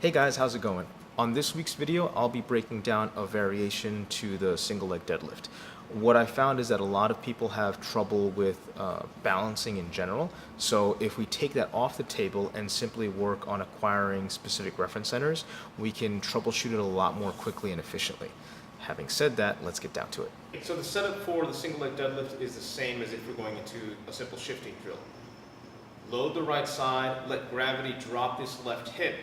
Hey guys, how's it going? On this week's video, I'll be breaking down a variation to the single leg deadlift. What I found is that a lot of people have trouble with balancing in general. So if we take that off the table and simply work on acquiring specific reference centers, we can troubleshoot it a lot more quickly and efficiently. Having said that, let's get down to it. So the setup for the single leg deadlift is the same as if we're going into a simple shifting drill. Load the right side, let gravity drop this left hip.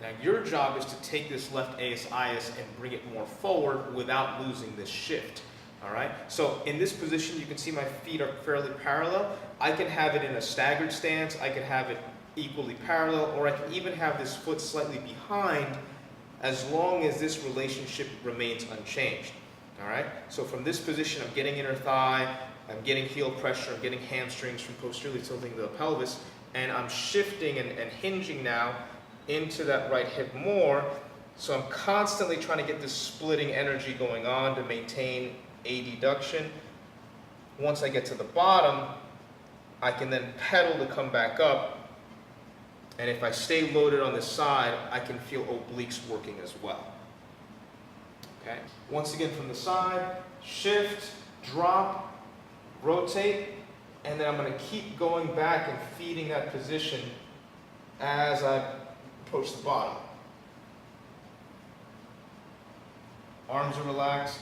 Now your job is to take this left ASIS and bring it more forward without losing this shift. All right. So in this position, you can see my feet are fairly parallel. I can have it in a staggered stance. I can have it equally parallel, or I can even have this foot slightly behind as long as this relationship remains unchanged. All right. So from this position, I'm getting inner thigh, I'm getting heel pressure, I'm getting hamstrings from posteriorly tilting the pelvis, and I'm shifting and hinging now into that right hip more. So I'm constantly trying to get this splitting energy going on to maintain adduction. Once I get to the bottom, I can then pedal to come back up. And if I stay loaded on this side, I can feel obliques working as well. Okay. Once again from the side, shift, drop, rotate, and then I'm going to keep going back and feeding that position as I approach the bottom. Arms are relaxed.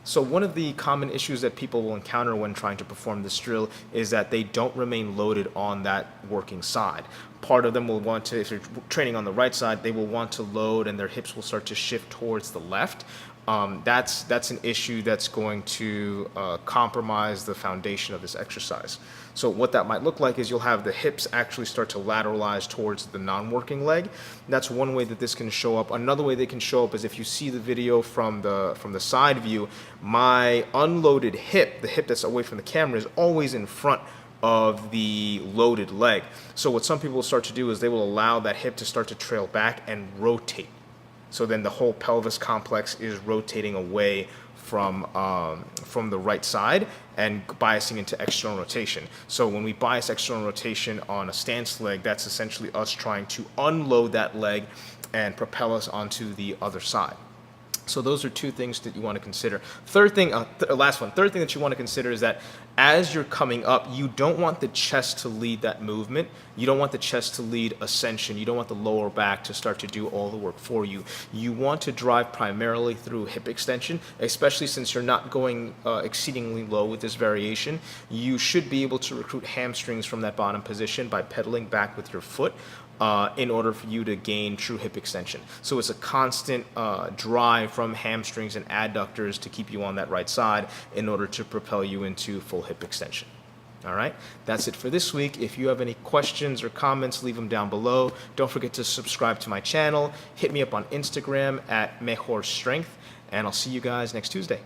So one of the common issues that people will encounter when trying to perform this drill is that they don't remain loaded on that working side. Part of them will want to, if they're training on the right side, they will want to load and their hips will start to shift towards the left. That's an issue that's going to compromise the foundation of this exercise. So what that might look like is you'll have the hips actually start to lateralize towards the non-working leg. That's one way that this can show up. Another way they can show up is if you see the video from the side view, my unloaded hip, the hip that's away from the camera, is always in front of the loaded leg. So what some people will start to do is they will allow that hip to start to trail back and rotate. So then the whole pelvis complex is rotating away from the right side and biasing into external rotation. So when we bias external rotation on a stance leg, that's essentially us trying to unload that leg and propel us onto the other side. So those are two things that you want to consider. Third thing that you want to consider is that as you're coming up, you don't want the chest to lead that movement. You don't want the chest to lead ascension. You don't want the lower back to start to do all the work for you. You want to drive primarily through hip extension, especially since you're not going exceedingly low with this variation. You should be able to recruit hamstrings from that bottom position by pedaling back with your foot in order for you to gain true hip extension. So it's a constant drive from hamstrings and adductors to keep you on that right side in order to propel you into full hip extension. All right, that's it for this week. If you have any questions or comments, leave them down below. Don't forget to subscribe to my channel. Hit me up on Instagram at Mejor Strength, and I'll see you guys next Tuesday.